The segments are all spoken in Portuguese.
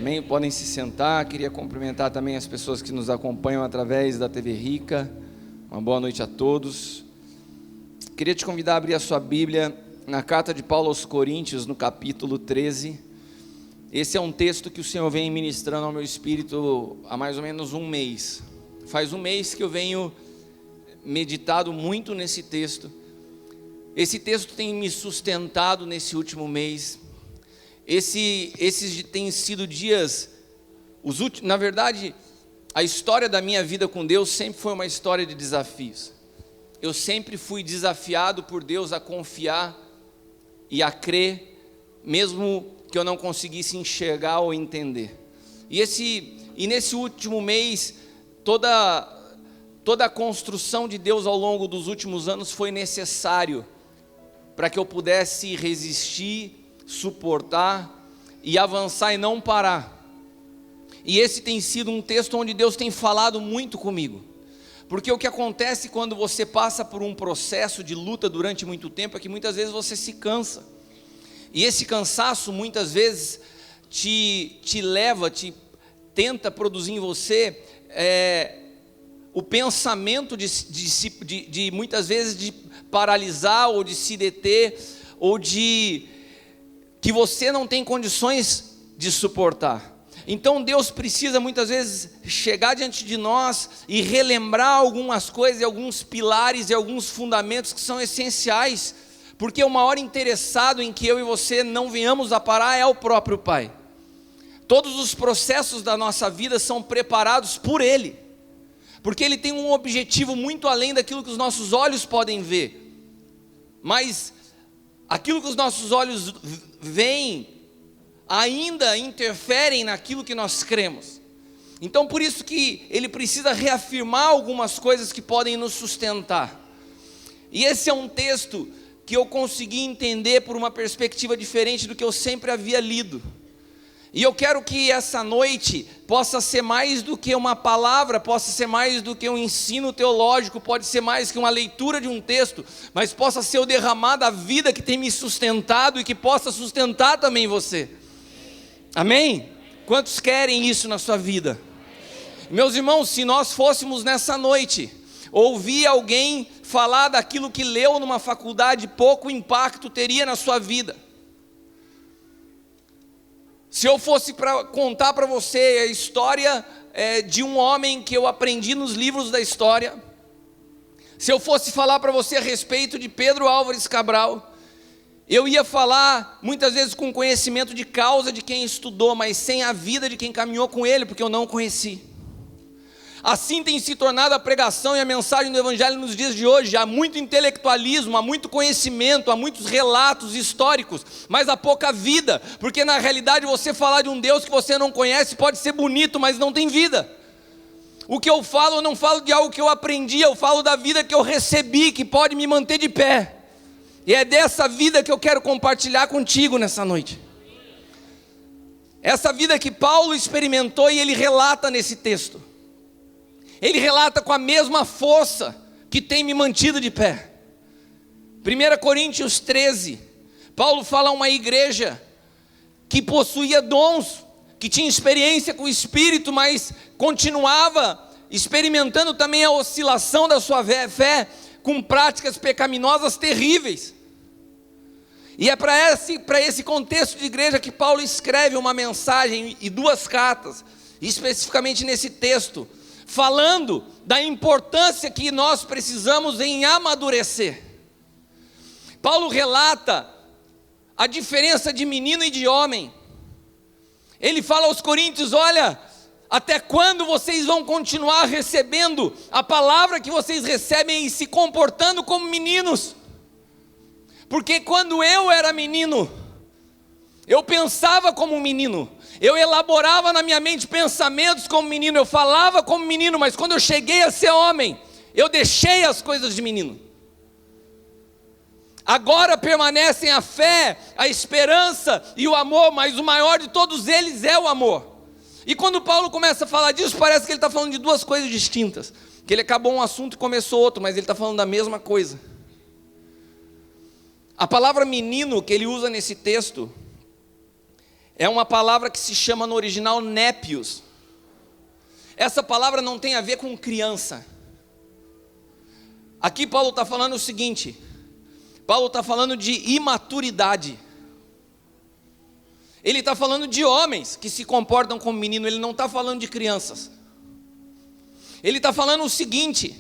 Amém? Podem se sentar. Queria cumprimentar também as pessoas que nos acompanham através da TV Rica. Uma boa noite a todos. Queria te convidar a abrir a sua Bíblia na carta de Paulo aos Coríntios, no capítulo 13. Esse é um texto que o Senhor vem ministrando ao meu espírito há mais ou menos um mês. Faz um mês que eu venho meditado muito nesse texto. Esse texto tem me sustentado nesse último mês. Esses têm sido dias, na verdade, a história da minha vida com Deus sempre foi uma história de desafios. Eu sempre fui desafiado por Deus a confiar e a crer, mesmo que eu não conseguisse enxergar ou entender. E nesse último mês, toda a construção de Deus ao longo dos últimos anos foi necessário para que eu pudesse resistir, suportar e avançar e não parar. E esse tem sido um texto onde Deus tem falado muito comigo, porque o que acontece quando você passa por um processo de luta durante muito tempo é que muitas vezes você se cansa, e esse cansaço muitas vezes te tenta produzir em você o pensamento de muitas vezes de paralisar ou de se deter, ou de que você não tem condições de suportar. Então Deus precisa muitas vezes chegar diante de nós e relembrar algumas coisas, alguns pilares e alguns fundamentos que são essenciais, porque o maior interessado em que eu e você não venhamos a parar é o próprio Pai. Todos os processos da nossa vida são preparados por Ele, porque Ele tem um objetivo muito além daquilo que os nossos olhos podem ver. Mas aquilo que os nossos olhos veem ainda interferem naquilo que nós cremos. Então por isso que Ele precisa reafirmar algumas coisas que podem nos sustentar. E esse é um texto que eu consegui entender por uma perspectiva diferente do que eu sempre havia lido. E eu quero que essa noite possa ser mais do que uma palavra, possa ser mais do que um ensino teológico, pode ser mais que uma leitura de um texto, mas possa ser o derramar da vida que tem me sustentado e que possa sustentar também você. Amém? Quantos querem isso na sua vida? Meus irmãos, se nós fôssemos nessa noite ouvir alguém falar daquilo que leu numa faculdade, pouco impacto teria na sua vida. Se eu fosse contar para você a história de um homem que eu aprendi nos livros da história, se eu fosse falar para você a respeito de Pedro Álvares Cabral, eu ia falar muitas vezes com conhecimento de causa de quem estudou, mas sem a vida de quem caminhou com ele, porque eu não o conheci. Assim tem se tornado a pregação e a mensagem do Evangelho nos dias de hoje. Há muito intelectualismo, há muito conhecimento, há muitos relatos históricos, mas há pouca vida, porque na realidade você falar de um Deus que você não conhece pode ser bonito, mas não tem vida. O que eu não falo de algo que eu aprendi, eu falo da vida que eu recebi, que pode me manter de pé. E é dessa vida que eu quero compartilhar contigo nessa noite. Essa vida que Paulo experimentou e ele relata nesse texto. Ele relata com a mesma força que tem me mantido de pé. 1 Coríntios 13, Paulo fala a uma igreja que possuía dons, que tinha experiência com o Espírito, mas continuava experimentando também a oscilação da sua fé com práticas pecaminosas terríveis. E é para esse contexto de igreja que Paulo escreve uma mensagem e duas cartas, especificamente nesse texto, falando da importância que nós precisamos em amadurecer. Paulo relata a diferença de menino e de homem. Ele fala aos coríntios: olha, até quando vocês vão continuar recebendo a palavra que vocês recebem e se comportando como meninos? Porque quando eu era menino, eu pensava como um menino, eu elaborava na minha mente pensamentos como menino, eu falava como menino, mas quando eu cheguei a ser homem, eu deixei as coisas de menino. Agora permanecem a fé, a esperança e o amor, mas o maior de todos eles é o amor. E quando Paulo começa a falar disso, parece que ele está falando de duas coisas distintas, que ele acabou um assunto e começou outro, mas ele está falando da mesma coisa. A palavra menino que ele usa nesse texto é uma palavra que se chama no original népios. Essa palavra não tem a ver com criança. Aqui Paulo está falando o seguinte: Paulo está falando de imaturidade. Ele está falando de homens que se comportam como menino, ele não está falando de crianças. Ele está falando o seguinte: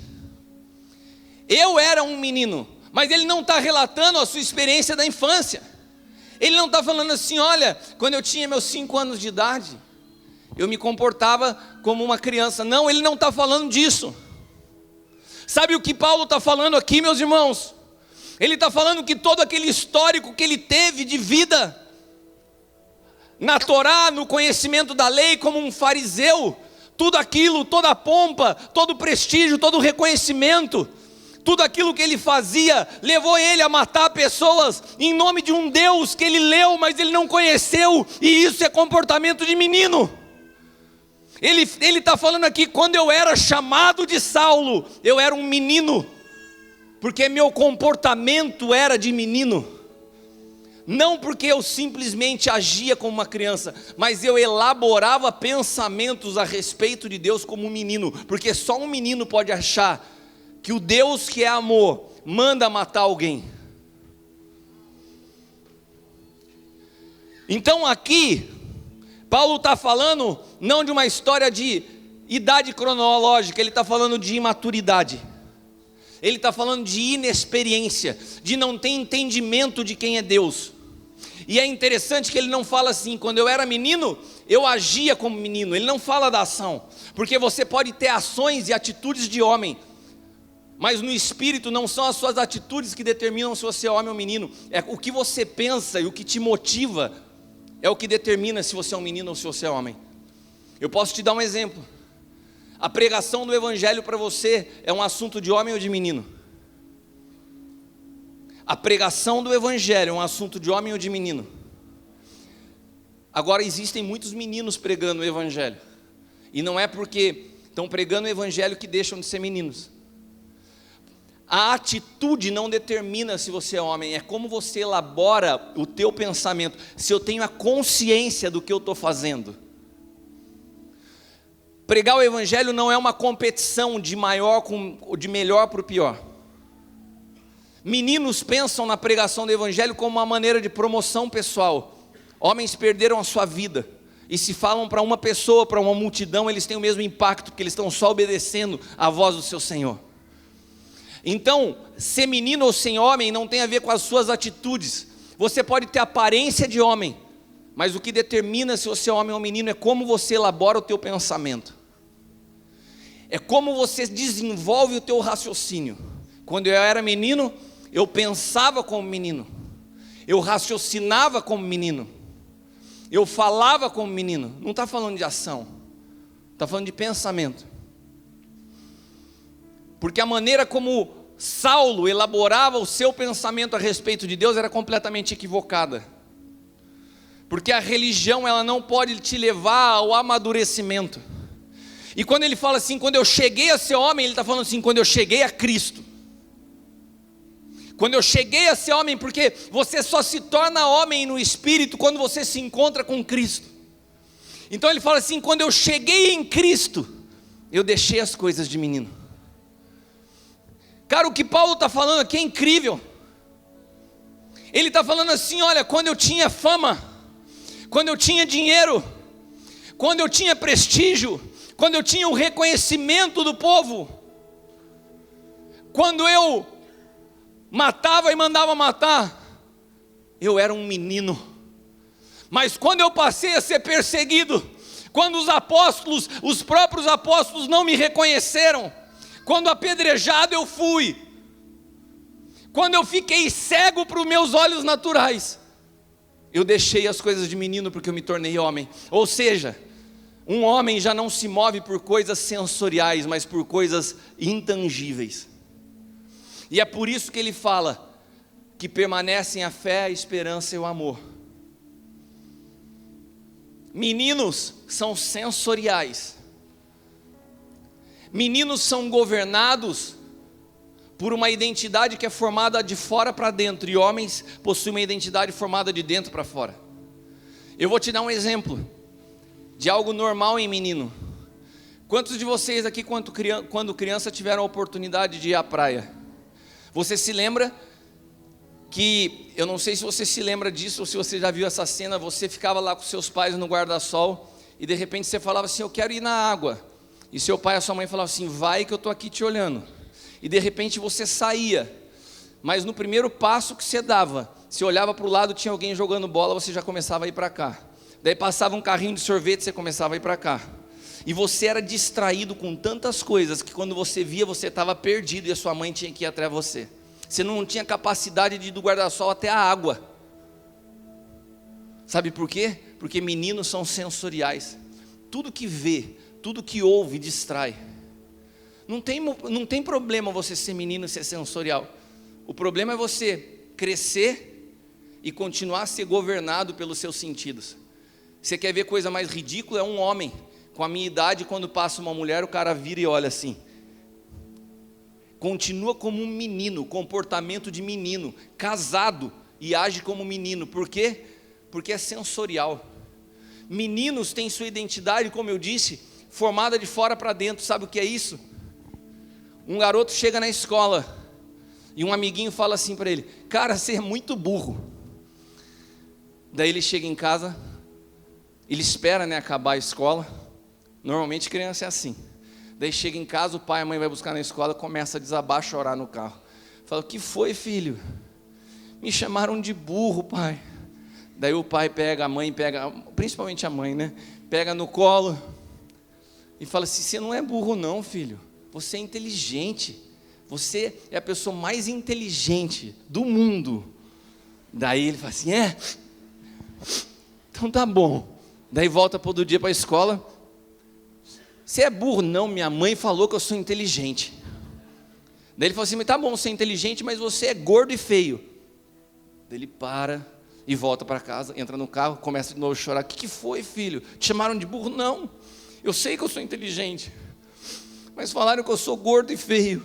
eu era um menino, mas ele não está relatando a sua experiência da infância. Ele não está falando assim: olha, quando eu tinha meus 5 anos de idade, eu me comportava como uma criança. Não, ele não está falando disso. Sabe o que Paulo está falando aqui, meus irmãos? Ele está falando que todo aquele histórico que ele teve de vida na Torá, no conhecimento da lei, como um fariseu, tudo aquilo, toda a pompa, todo o prestígio, todo o reconhecimento, tudo aquilo que ele fazia, levou ele a matar pessoas em nome de um Deus que ele leu, mas ele não conheceu, e isso é comportamento de menino. Ele está falando aqui: quando eu era chamado de Saulo, eu era um menino, porque meu comportamento era de menino. Não porque eu simplesmente agia como uma criança, mas eu elaborava pensamentos a respeito de Deus como um menino, porque só um menino pode achar que o Deus que é amor manda matar alguém. Então aqui Paulo está falando não de uma história de idade cronológica, ele está falando de imaturidade. Ele está falando de inexperiência, de não ter entendimento de quem é Deus. E é interessante que ele não fala assim: quando eu era menino, eu agia como menino. Ele não fala da ação, porque você pode ter ações e atitudes de homem, mas no espírito não são as suas atitudes que determinam se você é homem ou menino. É o que você pensa e o que te motiva é o que determina se você é um menino ou se você é homem. Eu posso te dar um exemplo. A pregação do evangelho para você é um assunto de homem ou de menino? A pregação do evangelho é um assunto de homem ou de menino? Agora existem muitos meninos pregando o evangelho, e não é porque estão pregando o evangelho que deixam de ser meninos. A atitude não determina se você é homem, é como você elabora o teu pensamento, se eu tenho a consciência do que eu estou fazendo. Pregar o evangelho não é uma competição de melhor para o pior. Meninos pensam na pregação do evangelho como uma maneira de promoção pessoal. Homens perderam a sua vida, e se falam para uma pessoa, para uma multidão, eles têm o mesmo impacto, porque eles estão só obedecendo à voz do seu Senhor. Então, ser menino ou ser homem não tem a ver com as suas atitudes. Você pode ter aparência de homem, mas o que determina se você é homem ou menino é como você elabora o teu pensamento. É como você desenvolve o teu raciocínio. Quando eu era menino, eu pensava como menino, eu raciocinava como menino, eu falava como menino. Não está falando de ação, está falando de pensamento. Porque a maneira como Saulo elaborava o seu pensamento a respeito de Deus era completamente equivocada. Porque a religião, ela não pode te levar ao amadurecimento. E quando ele fala assim, quando eu cheguei a ser homem, ele está falando assim, quando eu cheguei a Cristo. Quando eu cheguei a ser homem, porque você só se torna homem no espírito quando você se encontra com Cristo. Então ele fala assim, quando eu cheguei em Cristo, eu deixei as coisas de menino. Cara, o que Paulo está falando aqui é incrível. Ele está falando assim, olha, quando eu tinha fama, quando eu tinha dinheiro, quando eu tinha prestígio, quando eu tinha o reconhecimento do povo, quando eu matava e mandava matar, eu era um menino. Mas quando eu passei a ser perseguido, quando os próprios apóstolos não me reconheceram, quando apedrejado eu fui, quando eu fiquei cego para os meus olhos naturais, eu deixei as coisas de menino porque eu me tornei homem. Ou seja, um homem já não se move por coisas sensoriais, mas por coisas intangíveis. E é por isso que ele fala que permanecem a fé, a esperança e o amor. Meninos são sensoriais. Meninos são governados por uma identidade que é formada de fora para dentro, e homens possuem uma identidade formada de dentro para fora. Eu vou te dar um exemplo de algo normal em menino. Quantos de vocês aqui, quando criança, tiveram a oportunidade de ir à praia? Você se lembra que, eu não sei se você se lembra disso, ou se você já viu essa cena, você ficava lá com seus pais no guarda-sol, e de repente você falava assim, eu quero ir na água, e seu pai e a sua mãe falavam assim, vai que eu estou aqui te olhando, e de repente você saía, mas no primeiro passo que você dava, você olhava para o lado, tinha alguém jogando bola, você já começava a ir para cá, daí passava um carrinho de sorvete, você começava a ir para cá, e você era distraído com tantas coisas, que quando você via, você estava perdido, e a sua mãe tinha que ir atrás de você. Você não tinha capacidade de ir do guarda-sol até a água. Sabe por quê? Porque meninos são sensoriais. Tudo que vê, tudo que ouve, distrai. Não tem problema você ser menino e ser sensorial. O problema é você crescer e continuar a ser governado pelos seus sentidos. Você quer ver coisa mais ridícula? É um homem com a minha idade, quando passa uma mulher, o cara vira e olha assim. Continua como um menino, comportamento de menino, casado e age como menino. Por quê? Porque é sensorial. Meninos têm sua identidade, como eu disse, formada de fora para dentro. Sabe o que é isso? Um garoto chega na escola e um amiguinho fala assim para ele, cara, você é muito burro. Daí ele chega em casa, ele espera, acabar a escola. Normalmente criança é assim. Daí chega em casa, o pai e a mãe vai buscar na escola, começa a desabar, chorar no carro. Fala, o que foi, filho? Me chamaram de burro, pai. Daí o pai pega, a mãe pega, principalmente a mãe, pega no colo e fala assim, você não é burro não, filho. Você é inteligente. Você é a pessoa mais inteligente do mundo. Daí ele fala assim, então tá bom. Daí volta para outro dia para a escola. Você é burro? Não, minha mãe falou que eu sou inteligente. Daí ele falou assim, mas tá bom, você é inteligente, mas você é gordo e feio. Daí ele para e volta para casa, entra no carro, começa de novo a chorar. O que foi, filho? Te chamaram de burro? Não, eu sei que eu sou inteligente, mas falaram que eu sou gordo e feio.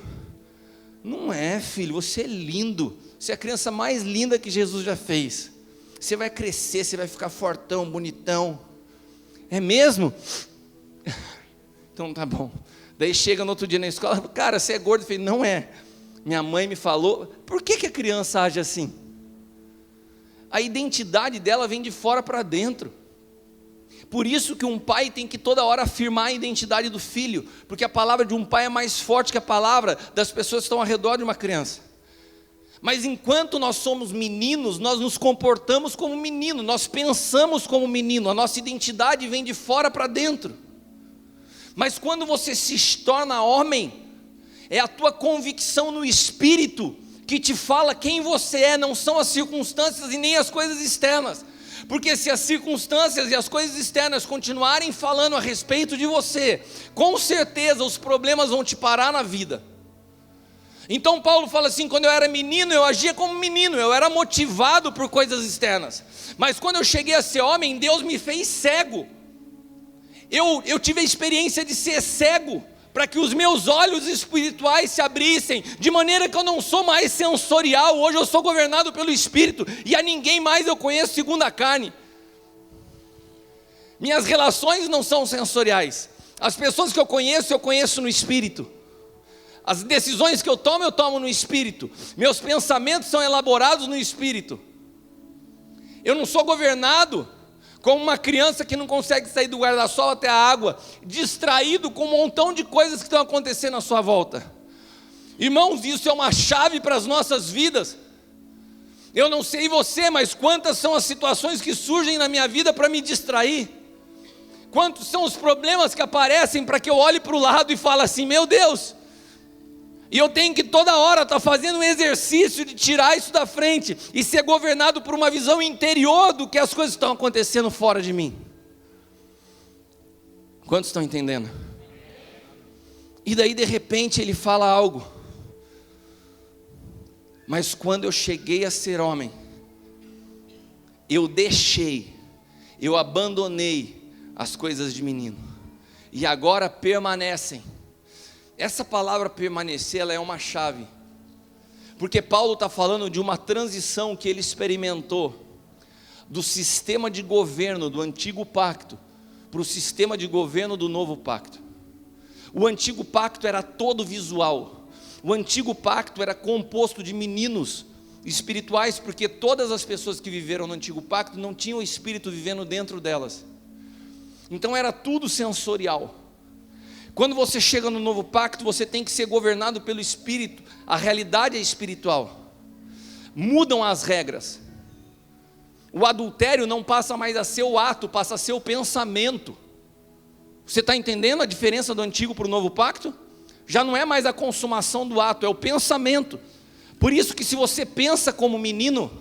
Não é, filho, você é lindo. Você é a criança mais linda que Jesus já fez. Você vai crescer, você vai ficar fortão, bonitão. É mesmo? Então tá bom. Daí chega no outro dia na escola, cara, você é gordo. Eu falei, não é. Minha mãe me falou. Por que a criança age assim? A identidade dela vem de fora para dentro. Por isso que um pai tem que toda hora afirmar a identidade do filho, porque a palavra de um pai é mais forte que a palavra das pessoas que estão ao redor de uma criança. Mas enquanto nós somos meninos, nós nos comportamos como menino, nós pensamos como menino, a nossa identidade vem de fora para dentro. Mas quando você se torna homem, é a tua convicção no espírito que te fala quem você é, não são as circunstâncias e nem as coisas externas. Porque se as circunstâncias e as coisas externas continuarem falando a respeito de você, com certeza os problemas vão te parar na vida. Então Paulo fala assim, quando eu era menino, eu agia como menino, eu era motivado por coisas externas. Mas quando eu cheguei a ser homem, Deus me fez cego. Eu tive a experiência de ser cego, para que os meus olhos espirituais se abrissem, de maneira que eu não sou mais sensorial, hoje eu sou governado pelo Espírito, e a ninguém mais eu conheço segundo a carne. Minhas relações não são sensoriais, as pessoas que eu conheço no Espírito. As decisões que eu tomo no Espírito, meus pensamentos são elaborados no Espírito. Eu não sou governado como uma criança que não consegue sair do guarda-sol até a água, distraído com um montão de coisas que estão acontecendo à sua volta. Irmãos, isso é uma chave para as nossas vidas. Eu não sei você, mas quantas são as situações que surgem na minha vida para me distrair? Quantos são os problemas que aparecem para que eu olhe para o lado e fale assim, meu Deus, e eu tenho que toda hora estar fazendo um exercício de tirar isso da frente e ser governado por uma visão interior do que as coisas estão acontecendo fora de mim. Quantos estão entendendo? E daí de repente ele fala algo. Mas quando eu cheguei a ser homem, eu abandonei as coisas de menino, e agora permanecem. Essa palavra permanecer, ela é uma chave, porque Paulo está falando de uma transição que ele experimentou, do sistema de governo do antigo pacto para o sistema de governo do novo pacto. O antigo pacto era todo visual. O antigo pacto era composto de meninos espirituais, porque todas as pessoas que viveram no antigo pacto não tinham o Espírito vivendo dentro delas. Então era tudo sensorial. Quando você chega no novo pacto, você tem que ser governado pelo Espírito. A realidade é espiritual. Mudam as regras. O adultério não passa mais a ser o ato, passa a ser o pensamento. Você está entendendo a diferença do antigo para o novo pacto? Já não é mais a consumação do ato, é o pensamento. Por isso que se você pensa como menino,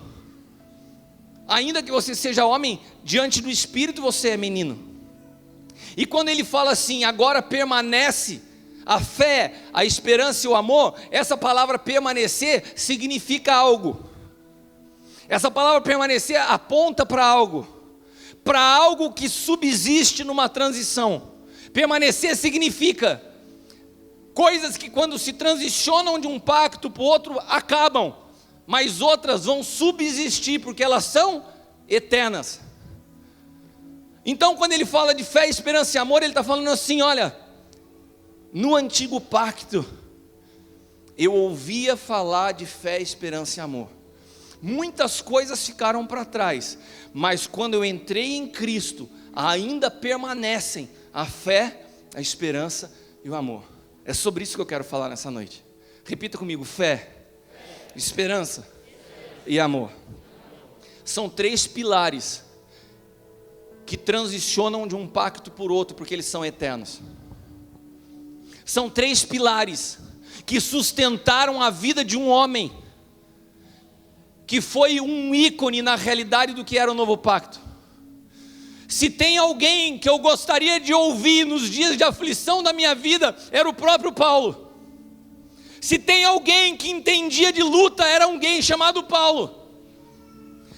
ainda que você seja homem, diante do Espírito você é menino. E quando ele fala assim, agora permanece a fé, a esperança e o amor, essa palavra permanecer significa algo. Essa palavra permanecer aponta para algo que subsiste numa transição. Permanecer significa coisas que quando se transicionam de um pacto para o outro acabam, mas outras vão subsistir porque elas são eternas. Então quando ele fala de fé, esperança e amor, ele está falando assim, olha, no antigo pacto eu ouvia falar de fé, esperança e amor. Muitas coisas ficaram para trás, mas quando eu entrei em Cristo, ainda permanecem a fé, a esperança e o amor. É sobre isso que eu quero falar nessa noite. Repita comigo, fé, esperança e amor. São 3 pilares que transicionam de um pacto por outro, porque eles são eternos. São 3 pilares que sustentaram a vida de um homem, que foi um ícone na realidade do que era o novo pacto. Se tem alguém que eu gostaria de ouvir nos dias de aflição da minha vida, era o próprio Paulo. Se tem alguém que entendia de luta, era alguém chamado Paulo.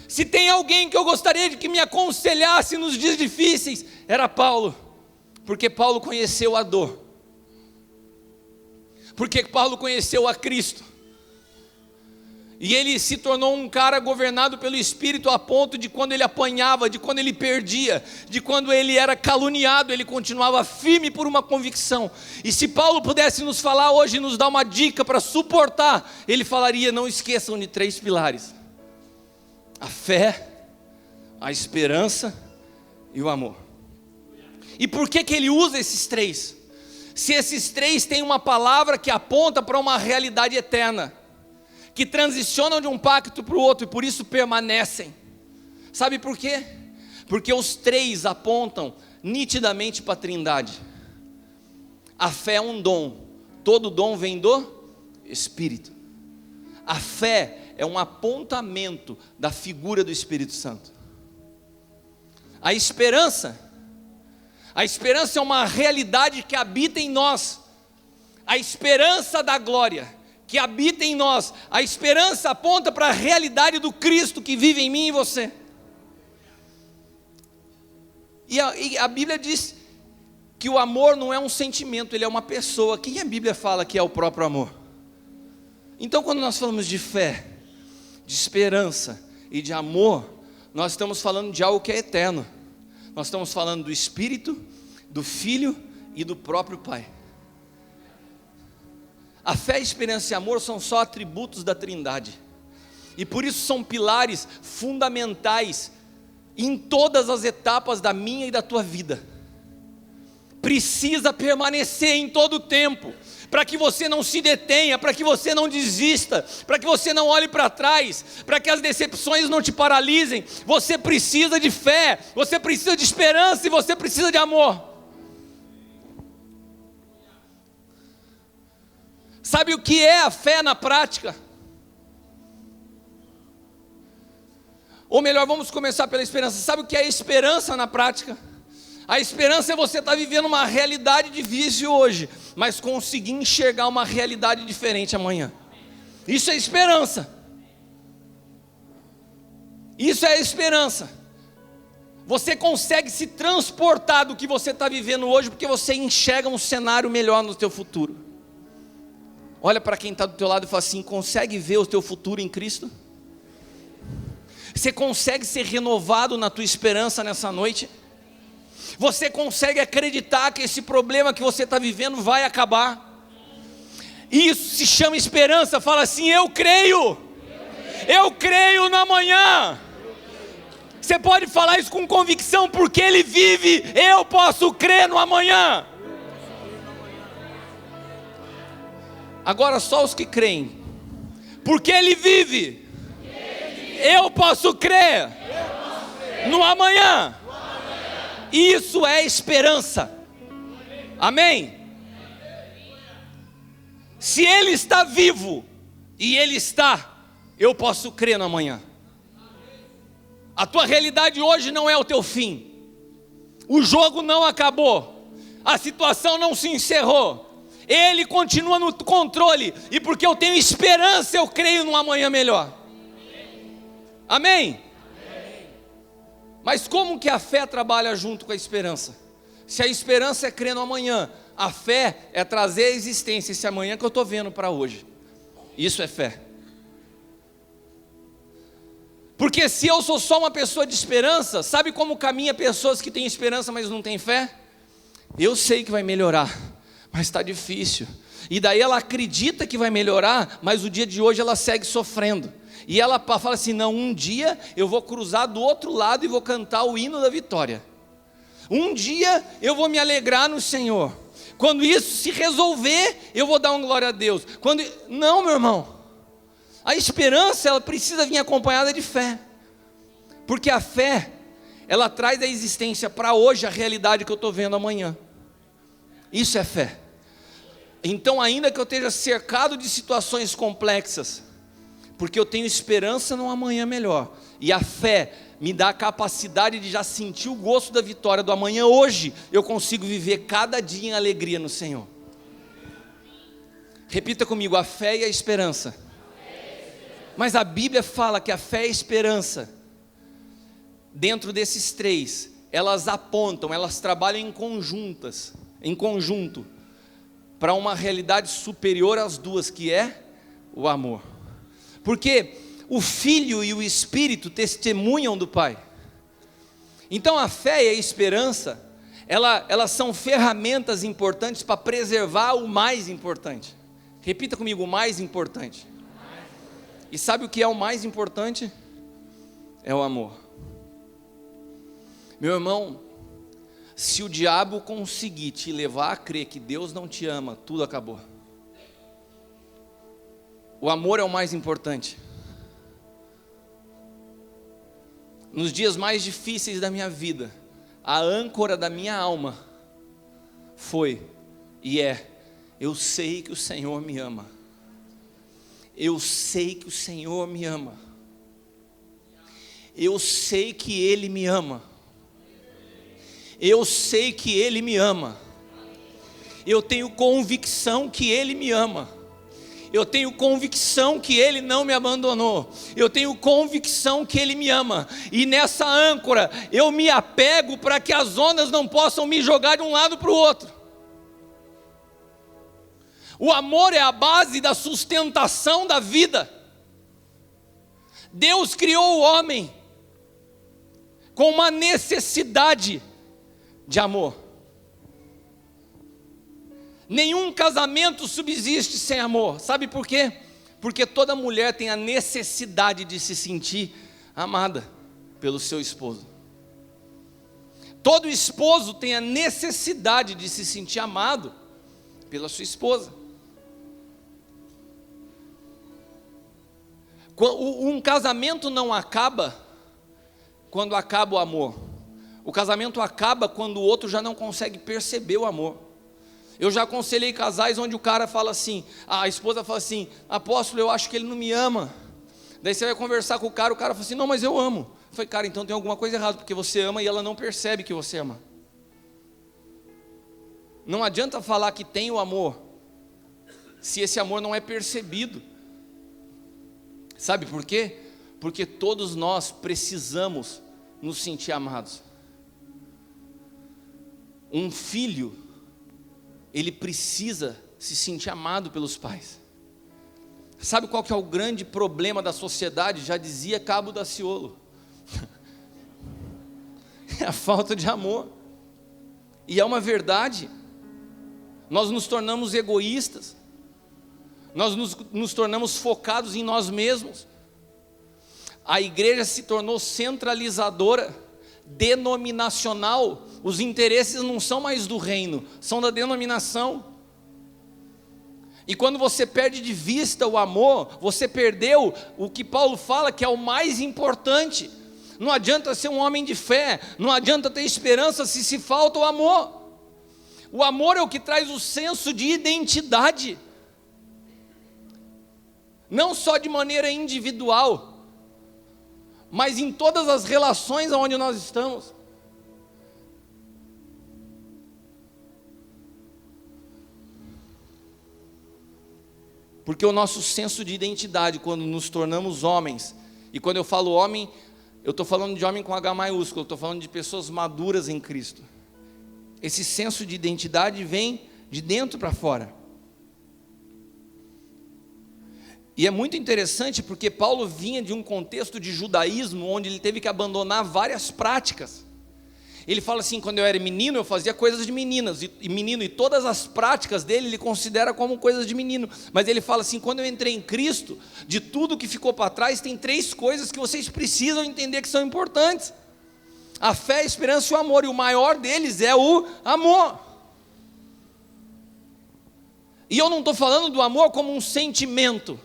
Se tem alguém que eu gostaria de que me aconselhasse nos dias difíceis, era Paulo. Porque Paulo conheceu a dor. Porque Paulo conheceu a Cristo. E ele se tornou um cara governado pelo Espírito a ponto de quando ele apanhava, de quando ele perdia, de quando ele era caluniado, ele continuava firme por uma convicção. E se Paulo pudesse nos falar hoje, nos dar uma dica para suportar, ele falaria, não esqueçam de 3 pilares: a fé, a esperança e o amor. E por que ele usa esses 3? Se esses 3 têm uma palavra que aponta para uma realidade eterna, que transicionam de um pacto para o outro e por isso permanecem. Sabe por quê? Porque os 3 apontam nitidamente para a Trindade. A fé é um dom, todo dom vem do Espírito. A fé é um apontamento da figura do Espírito Santo. A esperança é uma realidade que habita em nós. A esperança da glória que habita em nós. A esperança aponta para a realidade do Cristo que vive em mim e você. E a Bíblia diz que o amor não é um sentimento, ele é uma pessoa. Quem a Bíblia fala que é o próprio amor? Então quando nós falamos de fé, de esperança e de amor, nós estamos falando de algo que é eterno. Nós estamos falando do Espírito, do Filho e do próprio Pai. A fé, esperança e amor são só atributos da Trindade. E por isso são pilares fundamentais em todas as etapas da minha e da tua vida. Precisa permanecer em todo o tempo, para que você não se detenha, para que você não desista, para que você não olhe para trás, para que as decepções não te paralisem. Você precisa de fé, você precisa de esperança e você precisa de amor. Sabe o que é a fé na prática? Ou melhor, vamos começar pela esperança. Sabe o que é a esperança na prática? A esperança é você estar vivendo uma realidade difícil hoje, mas conseguir enxergar uma realidade diferente amanhã. Isso é esperança. Isso é esperança. Você consegue se transportar do que você está vivendo hoje, porque você enxerga um cenário melhor no teu futuro. Olha para quem está do teu lado e fala assim: consegue ver o teu futuro em Cristo? Você consegue ser renovado na tua esperança nessa noite? Você consegue acreditar que esse problema que você está vivendo vai acabar? Isso se chama esperança. Fala assim: eu creio no amanhã. Você pode falar isso com convicção, porque Ele vive. Eu posso crer no amanhã. Agora só os que creem, porque Ele vive, eu posso crer no amanhã. Isso é esperança. Amém? Se Ele está vivo, e Ele está, eu posso crer no amanhã. A tua realidade hoje não é o teu fim. O jogo não acabou. A situação não se encerrou. Ele continua no controle. E porque eu tenho esperança, eu creio num amanhã melhor. Amém? Mas como que a fé trabalha junto com a esperança? Se a esperança é crer no amanhã, a fé é trazer à existência esse amanhã que eu estou vendo para hoje. Isso é fé. Porque se eu sou só uma pessoa de esperança, sabe como caminha pessoas que têm esperança, mas não têm fé? Eu sei que vai melhorar, mas está difícil. E daí ela acredita que vai melhorar, mas o dia de hoje ela segue sofrendo. E ela fala assim: não, um dia eu vou cruzar do outro lado e vou cantar o hino da vitória. Um dia eu vou me alegrar no Senhor. Quando isso se resolver, eu vou dar uma glória a Deus. Não, meu irmão. A esperança, ela precisa vir acompanhada de fé. Porque a fé, ela traz à existência para hoje a realidade que eu estou vendo amanhã. Isso é fé. Então, ainda que eu esteja cercado de situações complexas, porque eu tenho esperança num amanhã melhor, e a fé me dá a capacidade de já sentir o gosto da vitória do amanhã. Hoje eu consigo viver cada dia em alegria no Senhor. Repita comigo: a fé e a esperança. Mas a Bíblia fala que a fé e a esperança, dentro desses três, elas apontam, elas trabalham em conjunto, para uma realidade superior às duas, que é o amor. Porque o Filho e o Espírito testemunham do Pai. Então a fé e a esperança, elas são ferramentas importantes para preservar o mais importante. Repita comigo: o mais importante. E sabe o que é o mais importante? É o amor. Meu irmão, se o diabo conseguir te levar a crer que Deus não te ama, tudo acabou. O amor é o mais importante. Nos dias mais difíceis da minha vida, a âncora da minha alma foi e é: eu sei que o Senhor me ama. Eu sei que o Senhor me ama. Eu sei que Ele me ama. Eu sei que Ele me ama. Eu tenho convicção que Ele me ama. Eu tenho convicção que Ele não me abandonou. Eu tenho convicção que Ele me ama. E nessa âncora eu me apego para que as ondas não possam me jogar de um lado para o outro. O amor é a base da sustentação da vida. Deus criou o homem com uma necessidade de amor. Nenhum casamento subsiste sem amor. Sabe por quê? Porque toda mulher tem a necessidade de se sentir amada pelo seu esposo. Todo esposo tem a necessidade de se sentir amado pela sua esposa. Um casamento não acaba quando acaba o amor. O casamento acaba quando o outro já não consegue perceber o amor. Eu já aconselhei casais onde o cara fala assim, a esposa fala assim: apóstolo, eu acho que ele não me ama. Daí você vai conversar com o cara fala assim: não, mas eu amo. Eu falei: cara, então tem alguma coisa errada, porque você ama e ela não percebe que você ama. Não adianta falar que tem o amor, se esse amor não é percebido. Sabe por quê? Porque todos nós precisamos nos sentir amados. Um filho, ele precisa se sentir amado pelos pais. Sabe qual que é o grande problema da sociedade? Já dizia Cabo Daciolo: É a falta de amor. E é uma verdade. Nós nos tornamos egoístas. Nós nos tornamos focados em nós mesmos. A igreja se tornou centralizadora, denominacional. Os interesses não são mais do reino, são da denominação. E quando você perde de vista o amor, você perdeu o que Paulo fala que é o mais importante. Não adianta ser um homem de fé, não adianta ter esperança se falta o amor. O amor é o que traz o senso de identidade, não só de maneira individual, mas em todas as relações onde nós estamos. Porque o nosso senso de identidade, quando nos tornamos homens, e quando eu falo homem, eu estou falando de homem com H maiúsculo, eu estou falando de pessoas maduras em Cristo. Esse senso de identidade vem de dentro para fora. E é muito interessante porque Paulo vinha de um contexto de judaísmo, onde ele teve que abandonar várias práticas. Ele fala assim, quando eu era menino, eu fazia coisas de meninas, e todas as práticas dele, ele considera como coisas de menino. Mas ele fala assim, quando eu entrei em Cristo, de tudo que ficou para trás, tem 3 coisas que vocês precisam entender que são importantes: a fé, a esperança e o amor, e o maior deles é o amor. E eu não estou falando do amor como um sentimento,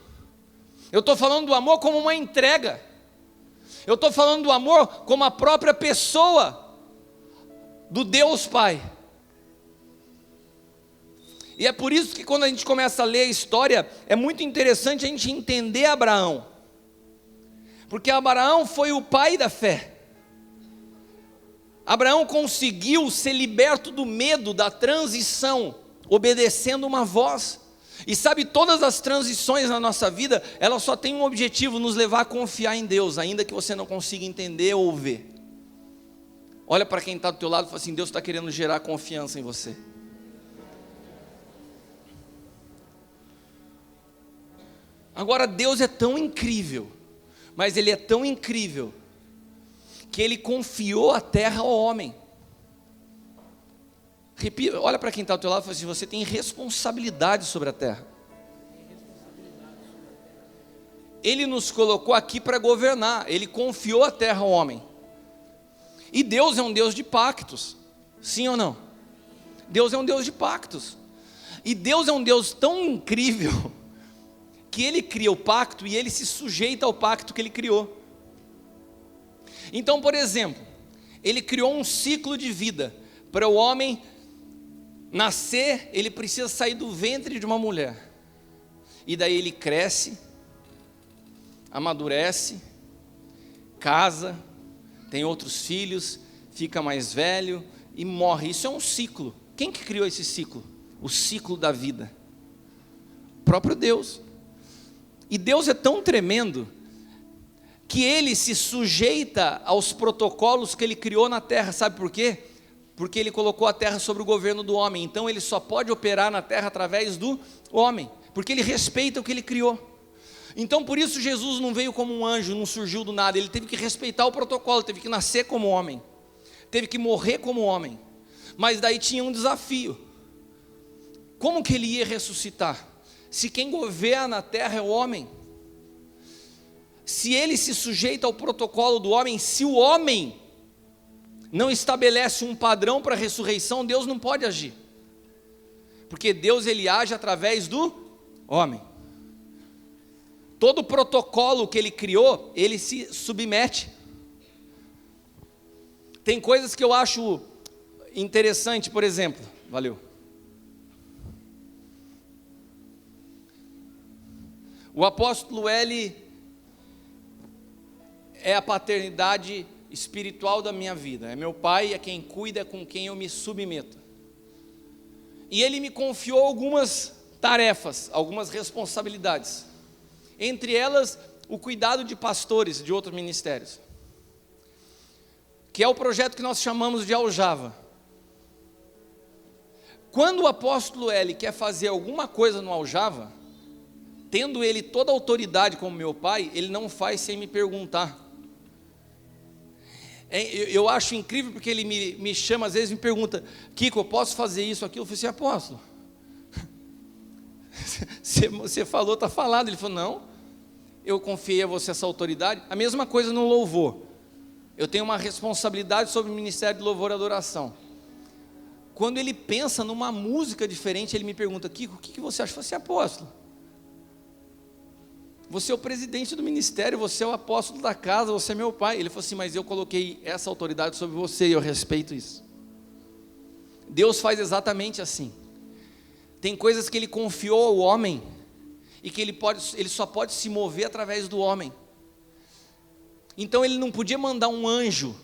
eu estou falando do amor como uma entrega, eu estou falando do amor como a própria pessoa do Deus Pai. E é por isso que quando a gente começa a ler a história, é muito interessante a gente entender Abraão, porque Abraão foi o pai da fé. Abraão conseguiu ser liberto do medo da transição, obedecendo uma voz. E sabe, todas as transições na nossa vida, elas só têm um objetivo: nos levar a confiar em Deus, ainda que você não consiga entender ou ver. Olha para quem está do teu lado e fala assim: Deus está querendo gerar confiança em você. Agora, Deus é tão incrível, mas Ele é tão incrível, que Ele confiou a terra ao homem. Repita, olha para quem está do teu lado e fala assim: você tem responsabilidade sobre a terra. Ele nos colocou aqui para governar, Ele confiou a terra ao homem. E Deus é um Deus de pactos, sim ou não? Deus é um Deus de pactos. E Deus é um Deus tão incrível, que Ele cria o pacto e Ele se sujeita ao pacto que Ele criou. Então, por exemplo, Ele criou um ciclo de vida. Para o homem nascer, ele precisa sair do ventre de uma mulher. E daí ele cresce, amadurece, casa, tem outros filhos, fica mais velho e morre. Isso é um ciclo. Quem que criou esse ciclo? O ciclo da vida. O próprio Deus. E Deus é tão tremendo que Ele se sujeita aos protocolos que Ele criou na terra. Sabe por quê? Porque Ele colocou a terra sobre o governo do homem. Então Ele só pode operar na terra através do homem, porque Ele respeita o que Ele criou. Então por isso Jesus não veio como um anjo, não surgiu do nada. Ele teve que respeitar o protocolo, teve que nascer como homem, teve que morrer como homem. Mas daí tinha um desafio: como que Ele ia ressuscitar, se quem governa a terra é o homem? Se Ele se sujeita ao protocolo do homem, se o homem não estabelece um padrão para a ressurreição, Deus não pode agir, porque Deus, Ele age através do homem. Todo o protocolo que Ele criou, Ele se submete. Tem coisas que eu acho interessante, por exemplo, valeu. O apóstolo L é a paternidade espiritual da minha vida. É meu pai, é quem cuida, é com quem eu me submeto. E ele me confiou algumas tarefas, algumas responsabilidades. Entre elas, o cuidado de pastores de outros ministérios, que é o projeto que nós chamamos de Aljava. Quando o apóstolo L quer fazer alguma coisa no Aljava, tendo ele toda a autoridade como meu pai, ele não faz sem me perguntar. Eu acho incrível porque ele me chama, às vezes me pergunta: Kiko, eu posso fazer isso, aquilo? Eu falei assim: apóstolo, você falou, está falado. Ele falou: não, eu confiei a você essa autoridade. A mesma coisa no louvor. Eu tenho uma responsabilidade sobre o ministério de louvor e adoração. Quando ele pensa numa música diferente, ele me pergunta: Kiko, o que você acha? Eu falei assim: apóstolo, você é o presidente do ministério, você é o apóstolo da casa, você é meu pai. Ele falou assim: mas eu coloquei essa autoridade sobre você e eu respeito isso. Deus faz exatamente assim. Tem coisas que Ele confiou ao homem e que ele só pode se mover através do homem. Então Ele não podia mandar um anjo,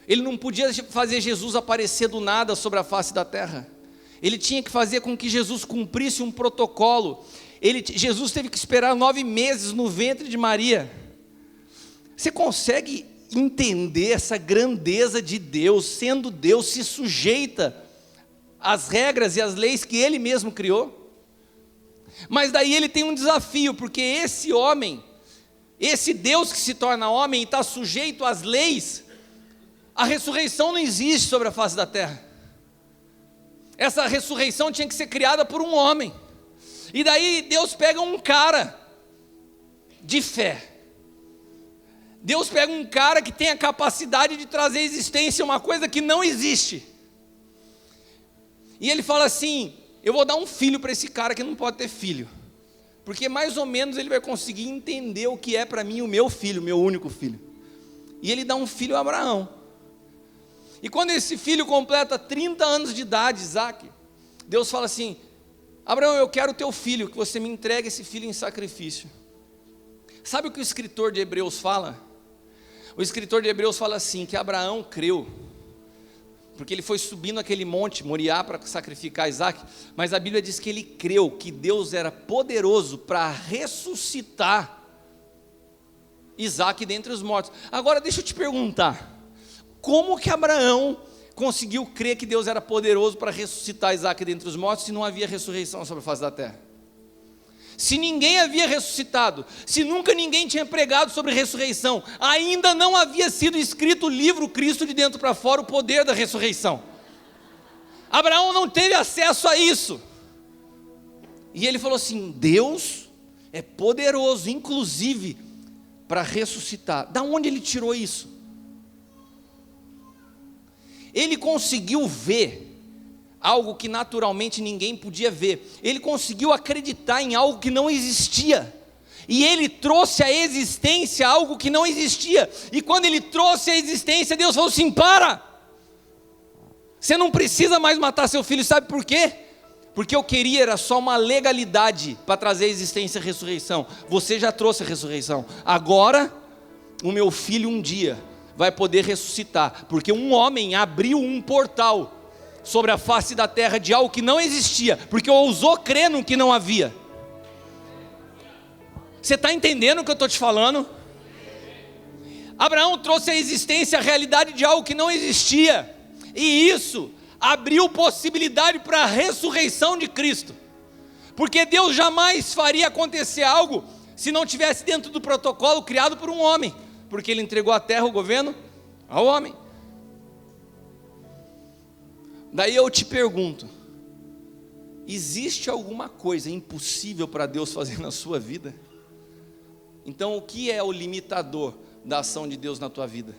Ele não podia fazer Jesus aparecer do nada sobre a face da terra. Ele tinha que fazer com que Jesus cumprisse um protocolo. Jesus teve que esperar 9 meses no ventre de Maria. Você consegue entender essa grandeza de Deus? Sendo Deus, se sujeita às regras e às leis que Ele mesmo criou. Mas daí Ele tem um desafio, porque esse homem, esse Deus que se torna homem e está sujeito às leis, a ressurreição não existe sobre a face da terra. Essa ressurreição tinha que ser criada por um homem. E daí Deus pega um cara de fé. Deus pega um cara que tem a capacidade de trazer à existência uma coisa que não existe. E ele fala assim: eu vou dar um filho para esse cara que não pode ter filho. Porque mais ou menos ele vai conseguir entender o que é para mim o meu filho, meu único filho. E ele dá um filho a Abraão. E quando esse filho completa 30 anos de idade, Isaac, Deus fala assim: Abraão, eu quero o teu filho, que você me entregue esse filho em sacrifício. Sabe o que o escritor de Hebreus fala? O escritor de Hebreus fala assim, que Abraão creu, porque ele foi subindo aquele monte, Moriá, para sacrificar Isaac, mas a Bíblia diz que ele creu que Deus era poderoso para ressuscitar Isaac dentre os mortos. Agora deixa eu te perguntar, como que Abraão conseguiu crer que Deus era poderoso para ressuscitar Isaac dentre os mortos, se não havia ressurreição sobre a face da terra? Se ninguém havia ressuscitado, se nunca ninguém tinha pregado sobre ressurreição, ainda não havia sido escrito o livro Cristo de dentro para fora, o poder da ressurreição. Abraão não teve acesso a isso. E ele falou assim: Deus é poderoso, inclusive, para ressuscitar. Da onde ele tirou isso? Ele conseguiu ver algo que naturalmente ninguém podia ver. Ele conseguiu acreditar em algo que não existia. E ele trouxe à existência algo que não existia. E quando ele trouxe à existência, Deus falou assim: para! Você não precisa mais matar seu filho. Sabe por quê? Porque eu queria era só uma legalidade para trazer à existência a ressurreição. Você já trouxe a ressurreição. Agora, o meu filho um dia vai poder ressuscitar, porque um homem abriu um portal sobre a face da terra de algo que não existia, porque ousou crer no que não havia. Você está entendendo o que eu estou te falando? Abraão trouxe à existência a realidade de algo que não existia, e isso abriu possibilidade para a ressurreição de Cristo, porque Deus jamais faria acontecer algo se não tivesse dentro do protocolo criado por um homem, porque Ele entregou a terra, o governo, ao homem. Daí eu te pergunto: existe alguma coisa impossível para Deus fazer na sua vida? Então o que é o limitador da ação de Deus na tua vida?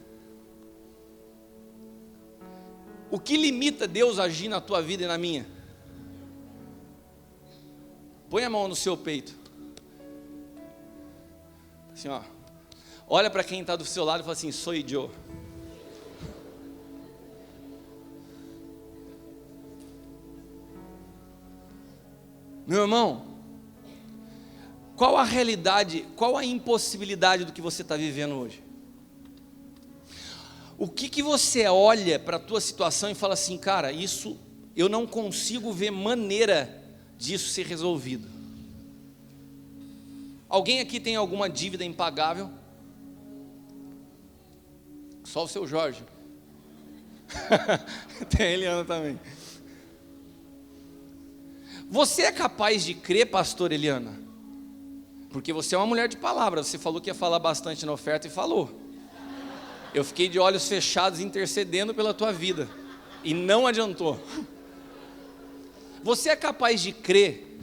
O que limita Deus a agir na tua vida e na minha? Põe a mão no seu peito, assim, ó. Olha para quem está do seu lado e fala assim: sou eu. Meu irmão, qual a realidade, qual a impossibilidade do que você está vivendo hoje? O que você olha para a tua situação e fala assim: cara, isso eu não consigo ver maneira disso ser resolvido? Alguém aqui tem alguma dívida impagável? Só o seu Jorge. Tem a Eliana também. Você é capaz de crer, pastor Eliana? Porque você é uma mulher de palavra. Você falou que ia falar bastante na oferta e falou. Eu fiquei de olhos fechados intercedendo pela tua vida e não adiantou. Você é capaz de crer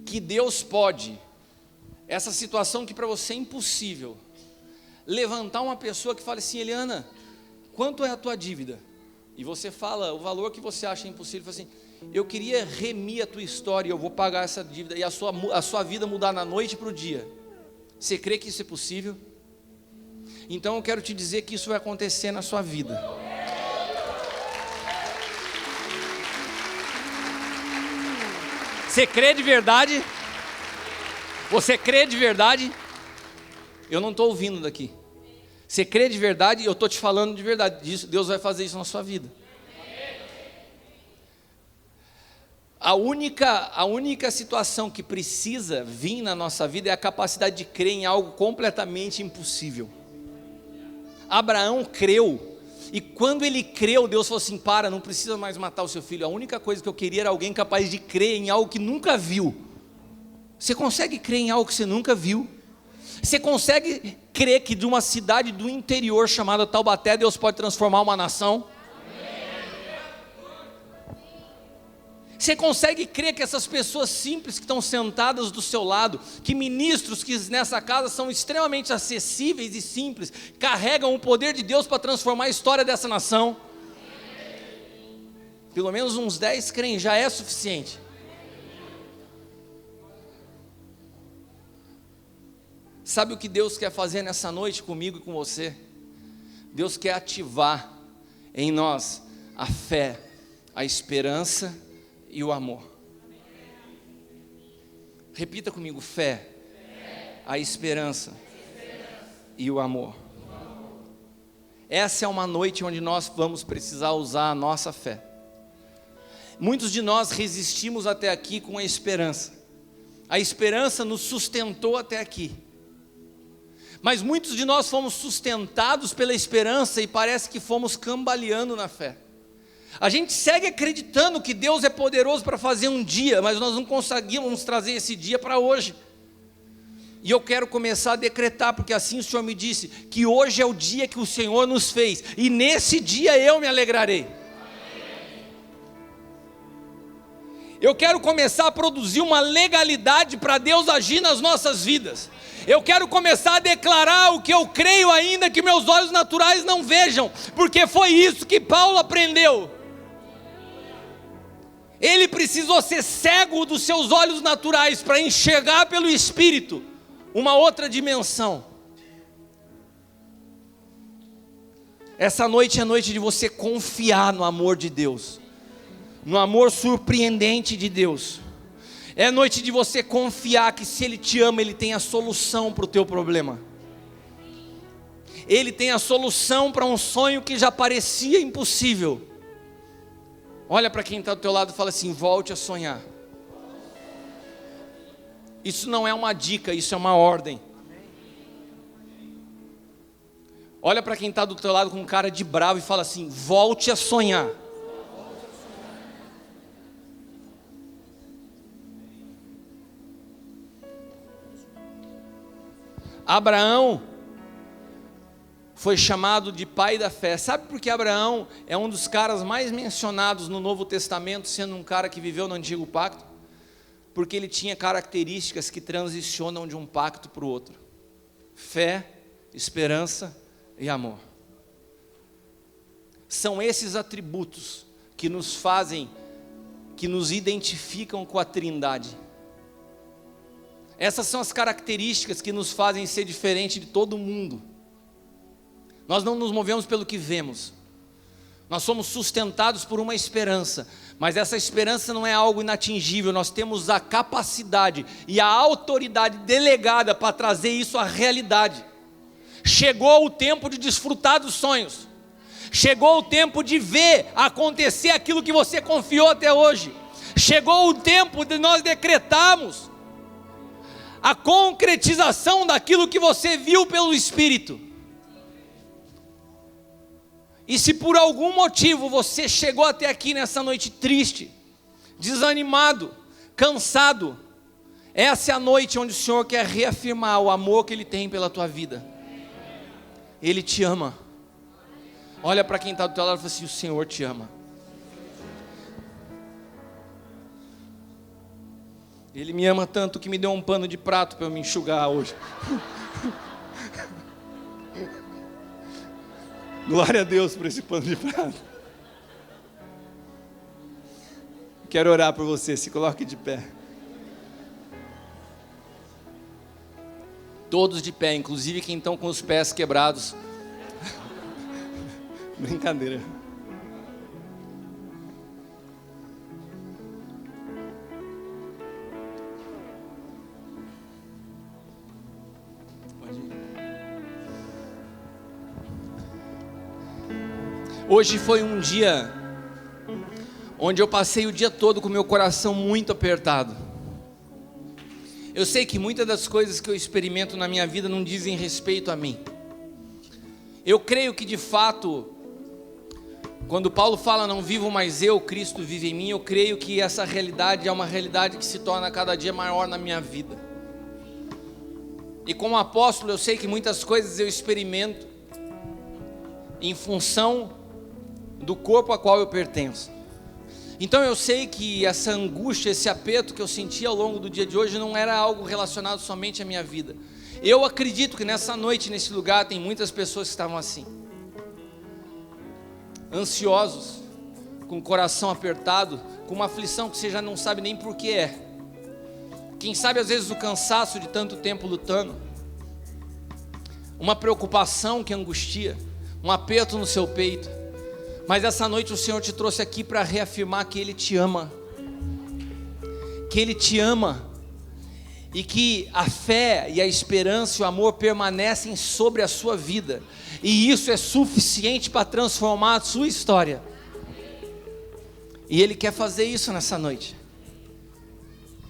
que Deus pode, essa situação que para você é impossível, levantar uma pessoa que fale assim: Eliana, quanto é a tua dívida? E você fala o valor que você acha impossível, fala assim: eu queria remir a tua história, eu vou pagar essa dívida, e a sua vida mudar da noite para o dia. Você crê que isso é possível? Então eu quero te dizer que isso vai acontecer na sua vida. Você crê de verdade? Você crê de verdade? Eu não estou ouvindo daqui. Você crê de verdade? Eu estou te falando de verdade. Deus vai fazer isso na sua vida. A única situação que precisa vir na nossa vida é a capacidade de crer em algo completamente impossível. Abraão creu, e quando ele creu, Deus falou assim: para, não precisa mais matar o seu filho. A única coisa que eu queria era alguém capaz de crer em algo que nunca viu. Você consegue crer em algo que você nunca viu? Você consegue crer que de uma cidade do interior chamada Taubaté, Deus pode transformar uma nação? Você consegue crer que essas pessoas simples que estão sentadas do seu lado, que ministros que nessa casa são extremamente acessíveis e simples, carregam o poder de Deus para transformar a história dessa nação? Pelo menos uns 10 creem, já é suficiente. Sabe o que Deus quer fazer nessa noite comigo e com você? Deus quer ativar em nós a fé, a esperança e o amor. Repita comigo: fé, a esperança e o amor. Essa é uma noite onde nós vamos precisar usar a nossa fé. Muitos de nós resistimos até aqui com a esperança. A esperança nos sustentou até aqui. Mas muitos de nós fomos sustentados pela esperança e parece que fomos cambaleando na fé. A gente segue acreditando que Deus é poderoso para fazer um dia, mas nós não conseguimos trazer esse dia para hoje. E eu quero começar a decretar, porque assim o Senhor me disse, que hoje é o dia que o Senhor nos fez, e nesse dia eu me alegrarei. Eu quero começar a produzir uma legalidade para Deus agir nas nossas vidas. Eu quero começar a declarar o que eu creio ainda que meus olhos naturais não vejam, porque foi isso que Paulo aprendeu. Ele precisou ser cego dos seus olhos naturais para enxergar pelo Espírito uma outra dimensão. Essa noite é noite de você confiar no amor de Deus, no amor surpreendente de Deus. É noite de você confiar que se Ele te ama, Ele tem a solução para o teu problema. Ele tem a solução para um sonho que já parecia impossível. Olha para quem está do teu lado e fala assim: volte a sonhar. Isso não é uma dica, isso é uma ordem. Olha para quem está do teu lado com cara de bravo e fala assim: volte a sonhar. Abraão foi chamado de pai da fé. Sabe por que Abraão é um dos caras mais mencionados no Novo Testamento, sendo um cara que viveu no Antigo Pacto? Porque ele tinha características que transicionam de um pacto para o outro: fé, esperança e amor. São esses atributos que nos fazem, que nos identificam com a Trindade. Essas são as características que nos fazem ser diferente de todo mundo. Nós não nos movemos pelo que vemos. Nós somos sustentados por uma esperança, mas essa esperança não é algo inatingível. Nós temos a capacidade e a autoridade delegada para trazer isso à realidade. Chegou o tempo de desfrutar dos sonhos. Chegou o tempo de ver acontecer aquilo que você confiou até hoje. Chegou o tempo de nós decretarmos a concretização daquilo que você viu pelo Espírito. E se por algum motivo você chegou até aqui nessa noite triste, desanimado, cansado, essa é a noite onde o Senhor quer reafirmar o amor que Ele tem pela tua vida. Ele te ama. Olha para quem está do teu lado e fala assim: o Senhor te ama. Ele me ama tanto que me deu um pano de prato para eu me enxugar hoje. Glória a Deus por esse pano de prato. Quero orar por você, se coloque de pé. Todos de pé, inclusive quem estão com os pés quebrados. Brincadeira. Pode ir. Hoje foi um dia onde eu passei o dia todo com meu coração muito apertado. Eu sei que muitas das coisas que eu experimento na minha vida não dizem respeito a mim. Eu creio que de fato, quando Paulo fala não vivo mais eu, Cristo vive em mim, eu creio que essa realidade é uma realidade que se torna cada dia maior na minha vida. E como apóstolo eu sei que muitas coisas eu experimento em função do corpo a qual eu pertenço. Então eu sei que essa angústia, esse aperto que eu senti ao longo do dia de hoje não era algo relacionado somente à minha vida. Eu acredito que nessa noite, nesse lugar, tem muitas pessoas que estavam assim, ansiosos, com o coração apertado, com uma aflição que você já não sabe nem por que é. Quem sabe às vezes o cansaço de tanto tempo lutando, uma preocupação que angustia, um aperto no seu peito. Mas essa noite o Senhor te trouxe aqui para reafirmar que Ele te ama. Que Ele te ama. E que a fé e a esperança e o amor permanecem sobre a sua vida. E isso é suficiente para transformar a sua história. E Ele quer fazer isso nessa noite.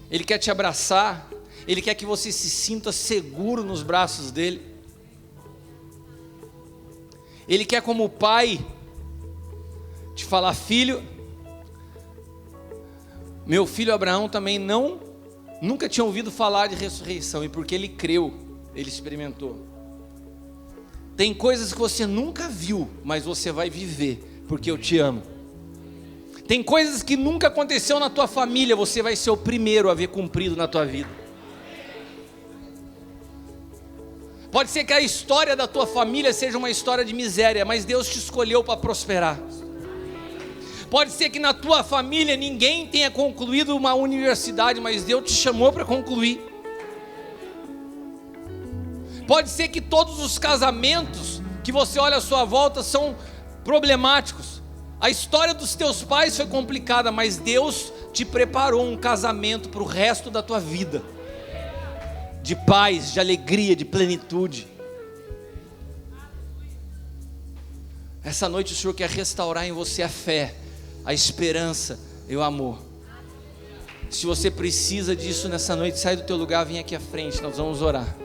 Ele quer te abraçar. Ele quer que você se sinta seguro nos braços dEle. Ele quer, como pai, te falar: filho, meu filho Abraão também nunca tinha ouvido falar de ressurreição, e porque ele creu, ele experimentou. Tem coisas que você nunca viu, mas você vai viver, porque eu te amo. Tem coisas que nunca aconteceu na tua família, você vai ser o primeiro a ver cumprido na tua vida. Pode ser que a história da tua família seja uma história de miséria, mas Deus te escolheu para prosperar. Pode ser que na tua família ninguém tenha concluído uma universidade, mas Deus te chamou para concluir. Pode ser que todos os casamentos que você olha à sua volta são problemáticos. A história dos teus pais foi complicada, mas Deus te preparou um casamento para o resto da tua vida, de paz, de alegria, de plenitude. Essa noite o Senhor quer restaurar em você a fé, a esperança e o amor. Se você precisa disso nessa noite, sai do teu lugar, vem aqui à frente, nós vamos orar.